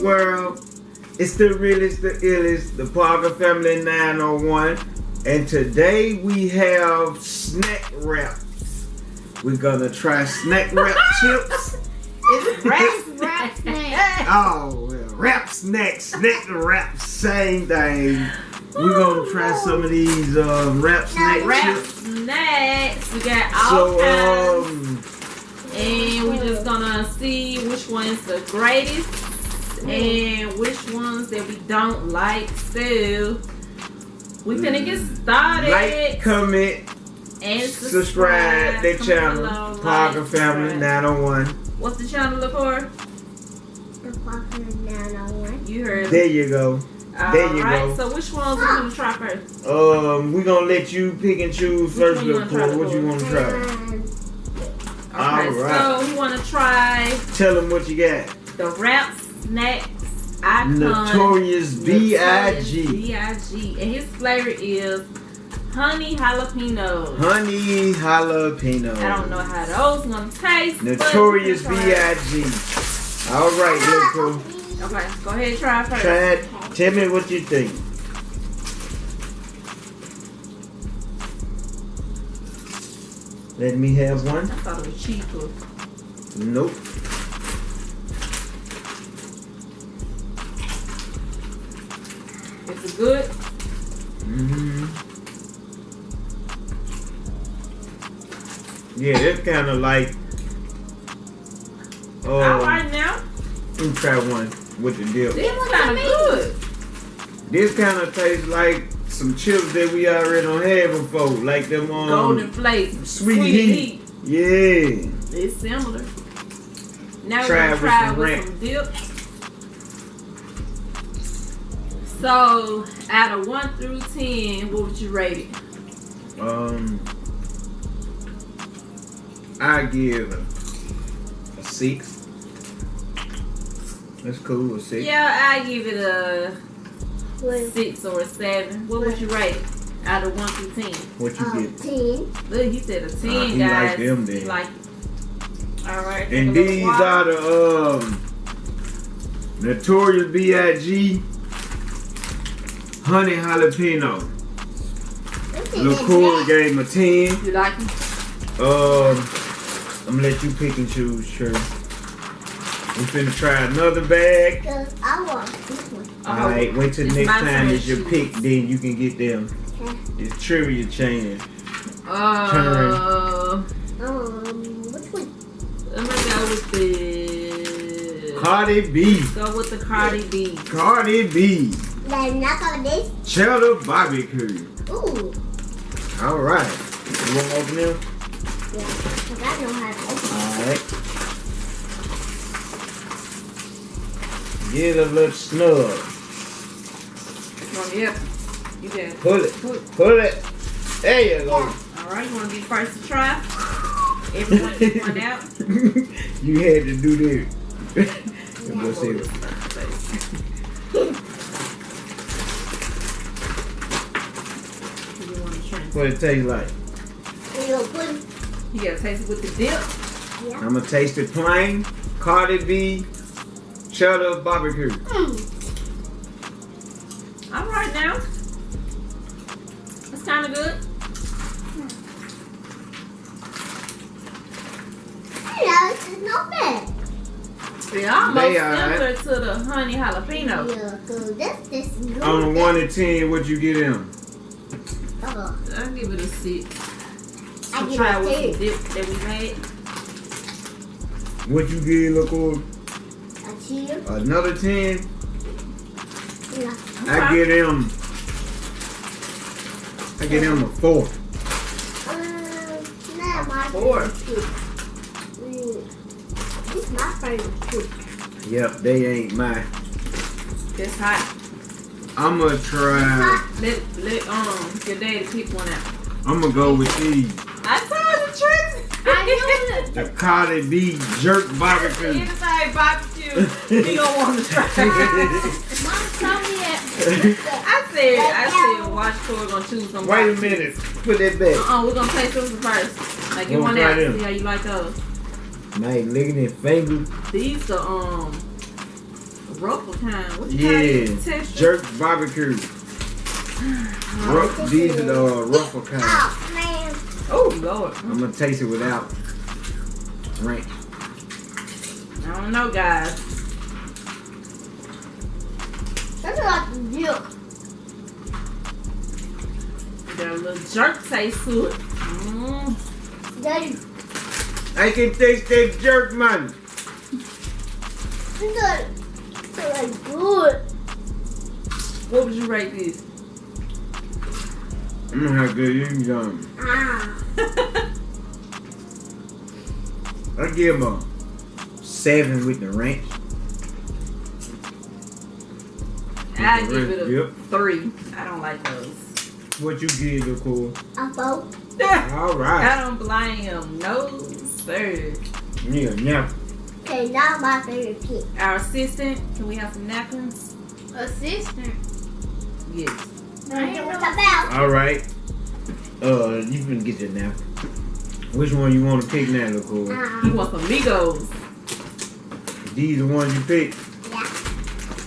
world. It's the realest, the illest, the Parker Family 901. And today we have snack wraps. We're gonna try snack wrap chips. It's wrap snack. Oh, well, wrap snacks, snack wrap, same thing. We're gonna try some of these wrap snack Wrap chips. snacks. We got all kinds. So, And we're just gonna see which one's the greatest and which ones that we don't like. So we finna get started. like, comment, and subscribe their Comment channel, below, Parker like, Family subscribe. 901. What's the channel look for? The Parker 901. You heard There it. you go. There you Alright, go. so which ones we gonna try first? We're gonna let you pick and choose Which first, one you little wanna try, boy. What you Lil' wanna try? Okay, Alright. so we wanna try Tell them what you got. the wrap snacks icon. Notorious B.I.G. B.I.G. And his flavor is honey jalapeno. Honey jalapeno. I don't know how those gonna taste. but Notorious we can try it. B.I.G. Alright, little boy. Okay, go ahead and try it first. Try it. Tell me what you think. Let me have one. I thought it was cheaper. Nope. Is it good? Mm-hmm. Yeah, it's kind of like. Oh, Alright now. let me try one with the dip. This is kind of good. This kind of tastes like some chips that we already don't have before, like them Golden flakes. Sweet Heat. Yeah. It's similar. Now Try we're it gonna try with with some some dip. So, out of 1 through 10, what would you rate it? I give a 6. That's cool, a 6. Yeah, I give it a Wait, 6 or a 7. What would you rate it? Out of 1 through 10. What you get? 10. Look, he said a 10, he guys. like them then. He like it. Alright. And these are the Notorious B.I.G. Honey Jalapeno. LaCour gave him a 10. You like them? I'm gonna let you pick and choose, sure. We finna try another bag. Because I want this one. Alright, wait till It's next my time turn it's to your choose. pick, then you can get them. Okay. It's trivia chain. Which one? I'm gonna go with the. Cardi B. Go with the Cardi B. Cardi B. Like, knock on this. Cheddar barbecue. Ooh. Alright. You want to open them? Yeah. Because I know how to open Alright. Get a little snug. Yep. You can. Pull it. Pull it. There you go. Alright, you want to be first to try? Everyone get one out. You had to do this. Go see it. What it tastes like. it. You put it. You gotta taste it with the dip. Yeah. I'm gonna taste it plain. Cardi B. Cheddar barbecue. Alright now. That's kind of good. Hello, it's not bad. It's almost They alright. similar to the honey jalapeno. Yeah, because this is On a 1 to 10, what you get him? I'll give it a 6. I To give try it a with some 10. dip that we made. What you get, LaCour? A cheer. Another 10? Yeah. I get him a 4. Nah, my 4. favorite too. This is my favorite too. Yep, they ain't mine. It's hot. I'm gonna try. Let your daddy pick one out. I'm gonna go with these. I told you, Tristan. I knew it. The Cardi B jerk barbecue. Anything barbecue, he gonna want to try. Mom told me that. I said, watch Corey gonna choose some. Wait a barbecue. minute. Put that back. We're gonna taste those first. Like, get Gonna one try out. them. See how you like those. Man, licking his finger. These the Ruffle kind. What you call Yeah, this texture? jerk barbecue. These are the ruffle kind. Oh, man. Oh Lord. I'm gonna taste it without ranch. I don't know, guys. That's like the milk. Got a little jerk taste to it. Daddy, I can taste that jerk, man. it's like good. What would you rate this? I'm gonna have good income. Ah. I give them a 7 with the ranch. I give it a Yep. 3. I don't like those. What you give, Nicole? A boat. All right. I don't blame. No, sir. Yeah, yeah. Okay, now my favorite pick. Our assistant, can we have some napkins? Assistant. Yes. I know what's about. All right. You can get your nap. Which one you want to pick now, Nicole? He wants amigos. These the ones you pick. Yeah.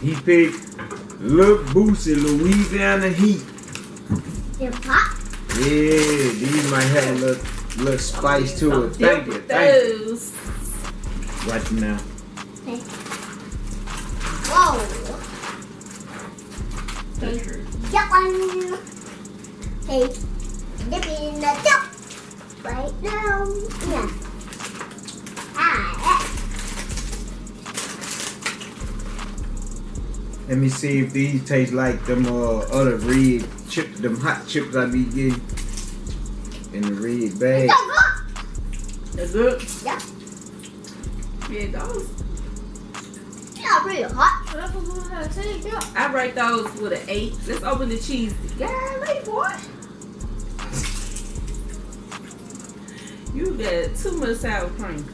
He picked Lil Boosie, Louisiana Heat. They're hot. Yeah, these might have a little spice to it. Thank you, thank you. Those. Watch them now. Okay. Whoa. That's true. That one. Okay. Dip it in the top. Right now. Yeah. Ah. Let me see if these taste like them other red chips, them hot chips I be getting in the red bag. They're good? Yeah. Yeah, those. Not really hot. That's what we had to take. Yeah. I rate those with an 8. Let's open the cheese. Golly, boy. You got too much sour cream.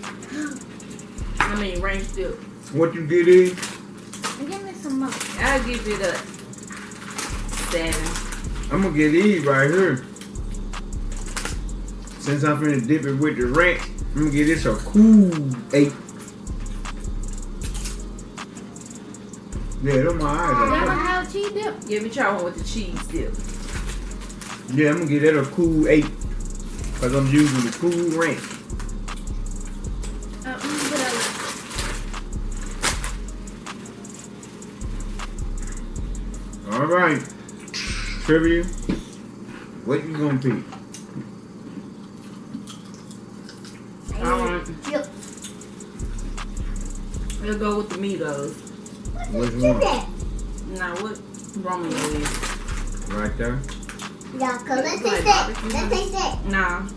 I mean, ranch dip. What you get in? Give me some more. I'll give it a 7. I'm gonna get these right here. Since I'm finna dip it with the ranch, I'm gonna give this a cool 8. Yeah, them my eyes. Never Are had cheese dip. Give me try one with the cheese dip. yeah, I'm gonna give that a cool 8. Cause I'm using the cool ranch. Let me put that All right, trivia. What you gonna pick? Alright. Yep. We'll go with the Migos. Which What's one? that? Now, what Romeo is? Right there. Yeah, cause let's Like taste that. barbecue Let's taste that. Nah.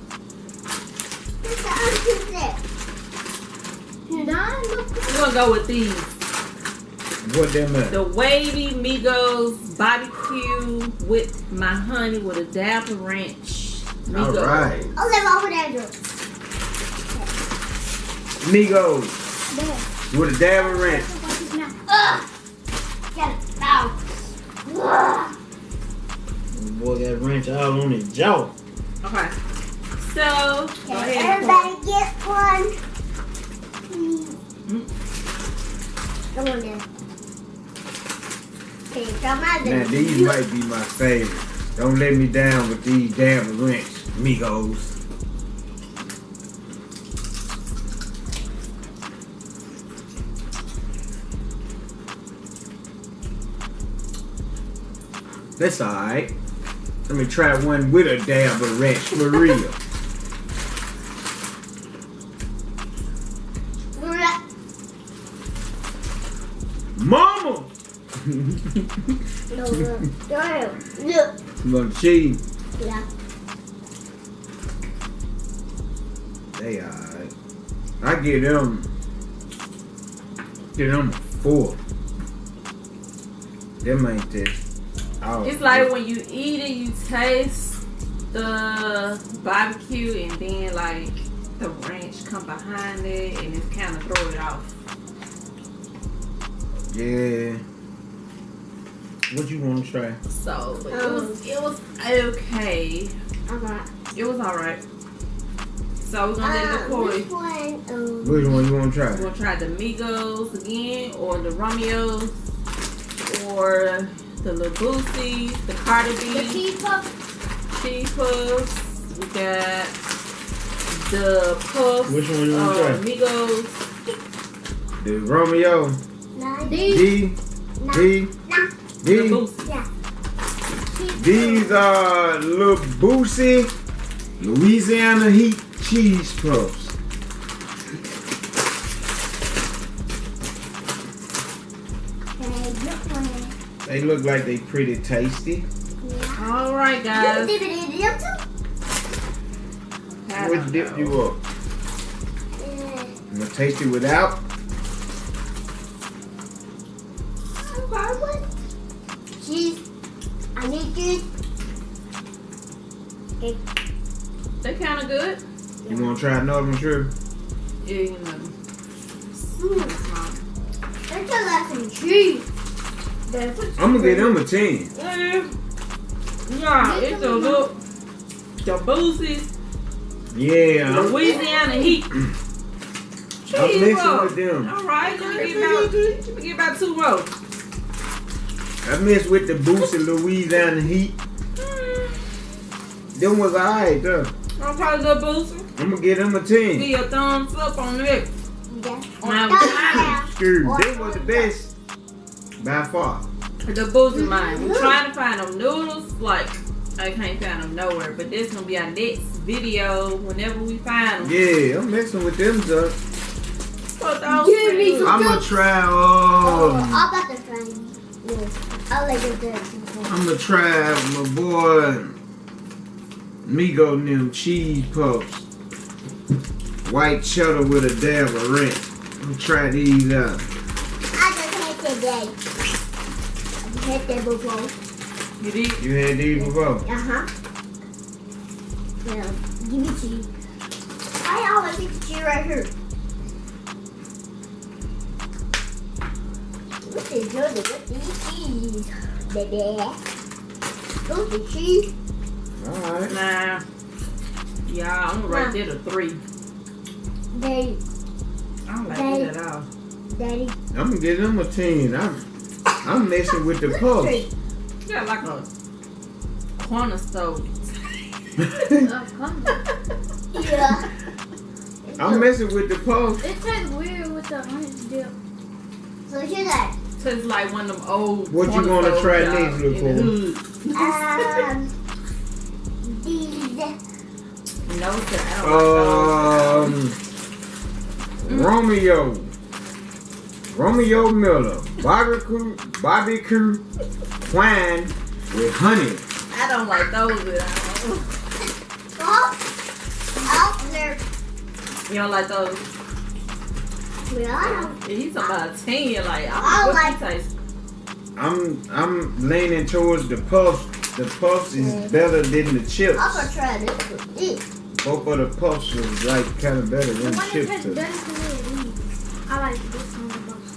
Let's taste that. You done? We're gonna go with these. What them at? The Wavy Migos barbecue with my honey with a dab of ranch. All Migos. right, Oh, let me open that door. Migos There. with a dab of ranch. Watch his mouth. Ugh. Get it out. Ugh. Boy, that ranch all on his jaw. Okay. So, go Okay, ahead and pour. everybody get one. Come on there. Okay, come out there. Now these might be my favorite. Don't let me down with these dab of ranch, Migos. That's alright. Let me try one with a dab of ranch for real. Mama! No, look. Go ahead. Look. I'm gonna cheese. Yeah. They alright. I give them a 4. Them ain't this. It's like when you eat it, you taste the barbecue and then like the ranch come behind it and it kind of throw it off. Yeah. What you want to try? So but it was okay. Okay. It was alright. So we're gonna let the Corey. Which one? Which one you want to try? We're gonna try the Migos again, or the Romeos, or the Lil Boosie, the Cardi The B, cheese puff. Cheese Puffs. We got the Puffs. Which one you want to try? Migos, The Romeo. Nine. D. D. Nah. the D. Boosie. Yeah. These are Lil Boosie, Louisiana Heat cheese puffs. Okay, good one. They look like they pretty tasty. Yeah. All right, You guys. dip it in them too? I Which don't dip know. you up? Yeah. I'm gonna taste it without. Okay, what? Cheese. I need cheese. Okay. They kind of good. You wanna try another one, sure? Yeah, you know. Let's have some cheese. I'm gonna give them a 10. Yeah, it's a look. The Boosies, Yeah, I'm Louisiana Heat. mixing with them. All right, let me get about 2 rows. I mess with the Boosie Louisiana Heat. Them was alright though. Okay, little Boosie. I'm gonna give them a Give 10. you a thumbs up on that. Yeah. Now, Yeah. Screw, them was the best by far. the Boosie mine. We're trying to find them noodles. Like, I can't find them nowhere. But this gonna be our next video whenever we find them. Yeah, I'm messing with them though. So those Give me pretty some- I'm gonna try. I'm about to try. Yeah. I like it there. I'm gonna try my boy Migo and them cheese puffs. White cheddar with a dab of ranch. I'm gonna try these out. I just had that day. I just had that before. You did? You had these before? Uh-huh. Well, give me cheese. I always get the cheese right here. What's the good with these cheese, baby? What's the cheese? Alright. Nah. Yeah, I'm gonna rate that a 3. Daddy, I don't like Daddy. it at all. Daddy. I'm gonna give them a 10. I'm messing with the puffs. You got like a corner stove. Oh, come on. Yeah. I'm messing with the puffs. It tastes weird with the orange dip. So should I? Tastes like one of them old. What you corner gonna stoves try out next, in Nicole? the hood. These. No, sir, I don't like those. Romeo Miller, barbecue twine with honey. I don't like those at all. Oh, there. You don't like those? Well, I don't. Yeah, he's talking about a 10. Like, I what like- he taste? I'm leaning towards the puffs. The puffs is better than the chips. I'm gonna try this with this. Both of the puffs was like kind of better The than one that chips. tastes though. better to me is these. I like this one the most.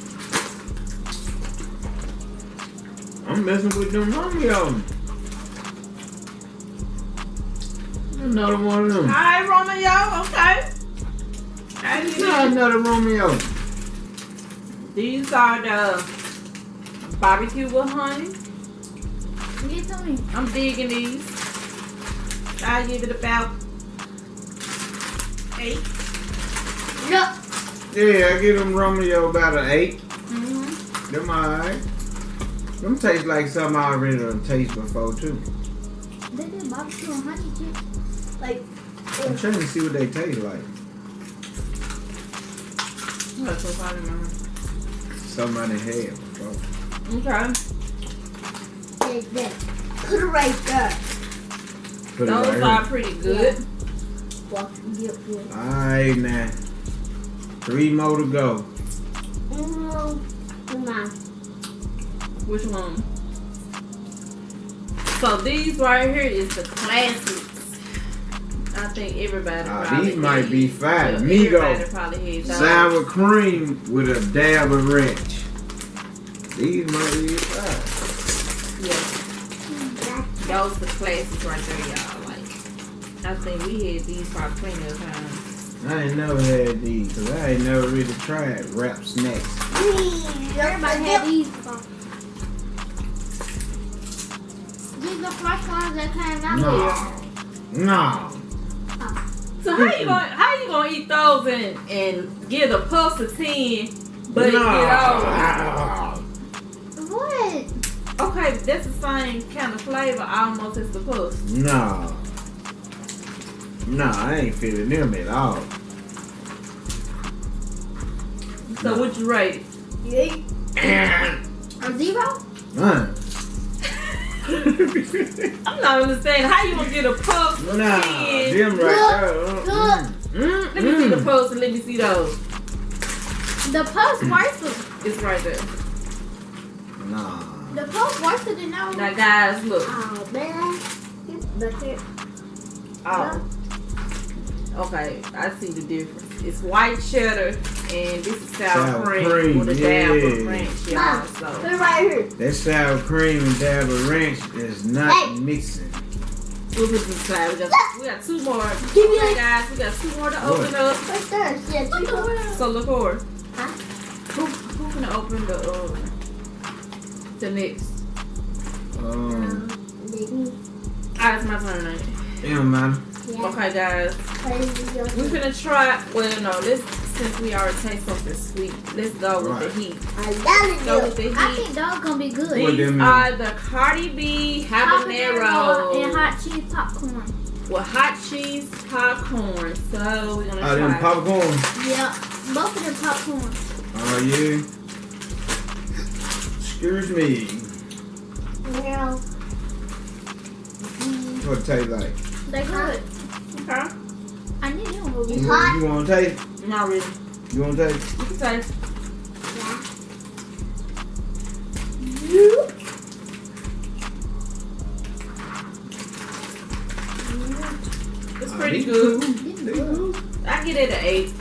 I'm messing with them Romeo. Another one of them. Hi, Romeo. Okay. I need Try another Romeo. These are the barbecue with honey. Give it to me. I'm digging these. I give it about 8. Look. Yeah, I give them Romeo about an 8. Mm-hmm. Them alright. Them taste like something I already done taste before too. They did barbecue and honey chips. Like, I'm trying to see what they taste like. That's what I remember. Somebody had before. Okay. like that. Put it right there. Put it Those right are here. pretty good. Walk, yep, yep. Alright now. 3 more to go. Come on. Which one? So these right here is the classics. I think everybody probably These might be had. fire. Yeah, Migo. everybody probably had those. Sour cream with a dab of ranch. These might be fire. Yeah, those the classics right there, y'all. Like, I think we had these probably plenty of times. I ain't never had these because I ain't never really tried wrap snacks. Everybody had these before. These the first ones that came out here. No. So how you gonna eat those and give the puffs a 10, but no. get all? What? Okay, that's the same kind of flavor almost as the puffs. No. No, I ain't feeling them at all. So what you rate it? A 0? I'm not understanding how you gonna get a puff. Nah, 10. them right there. Let me see the puffs and let me see those. The puff's worse. It's right there. Nah. The puff's worse than those. Now guys, look. Oh, man. Look here. Oh. Okay, I see the difference. It's white cheddar and this is sour cream with a dab of ranch, y'all. Put So it right here. That sour cream and dab of ranch is not mixing. we'll put this aside. We got two more. Give me Okay, a- guys, we got two more to open up. What's this? Yeah, What the world? So look forward. Huh? Who can open the next? Alright, it's my turn now. Yeah, man. Yeah. Okay, guys. We're gonna try. Well, no. Since we already taste something sweet, let's go with the heat. Go with the heat. I think those gonna be good. What These them is? are the Cardi B habanero and hot cheese popcorn. with hot cheese popcorn. So we're gonna Oh, them try. popcorn. Yeah, both of them popcorn. Oh, yeah. Excuse me. Yeah. What it taste like? They good. Okay. I knew you were It's You, hot. you want to taste? Not really. You want to taste? You can taste. It's pretty good. I get it an 8.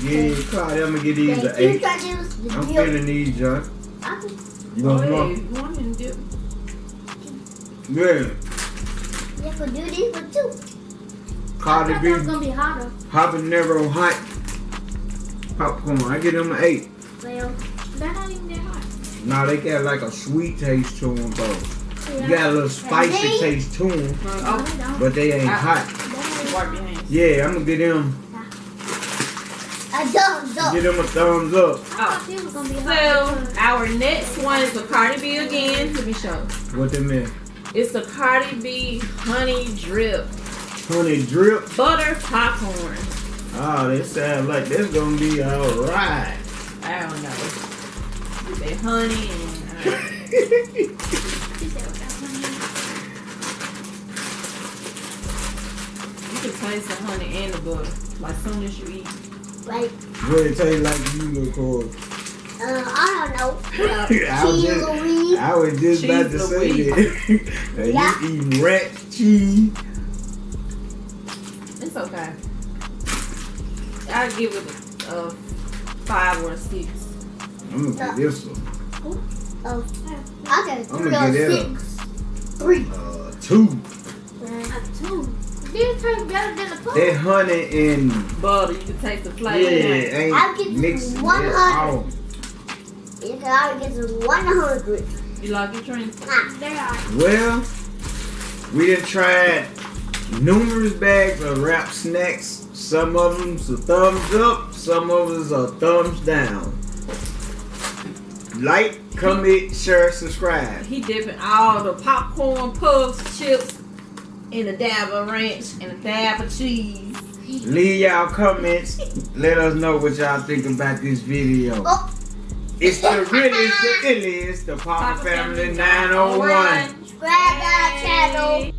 Yeah, Claudia, I'm going to get these an 8. I'm feeling these, John. You Oh, want some yeah, more? you want him to dip. Yeah. You can do this for 2. I Cardi thought B, that was gonna be hotter. habanero hot popcorn. I get them an 8. Well, they're not even that hot. Nah, they got like a sweet taste to them, though. You Yeah. got a little spicy they- taste to them, No, Oh, they don't. but they ain't hot. wipe your hands. Yeah, I'm going to get them. I don't. Give them a thumbs up. I thought this was gonna be So hot. our next one is the Cardi B again. Let me show. What them is? It's the Cardi B honey drip Honey drip. butter popcorn. Oh, they sound like that's gonna be alright. I don't know. With that honey and She said without honey. you can taste the honey and the butter. Like soon as you eat. Like, What it taste like you look for? I don't know. I was Cheese just- Louise. I was just about to Cheese say Louise. that. Yeah. You eating rat cheese? It's okay. I'll give it a 5 or a 6. I'm gonna get this one. Oh, I got I'm 3 gonna or get that 6. 3. 2. A 2. This tastes better than the puff. That honey and Butter, you can taste the yeah, flavor. I'll get ain't you mixing 100. at all. You can always get to 100. You like your drink? They are. Well, we done tried numerous bags of wrap snacks. Some of them's a thumbs up, some of them's a thumbs down. Like, comment, share, subscribe. He dipping all the popcorn, puffs, chips, and a dab of ranch and a dab of cheese. Leave y'all comments. Let us know what y'all think about this video. Oh. It's the realest, the illest, the Papa Family 901. Subscribe to our channel.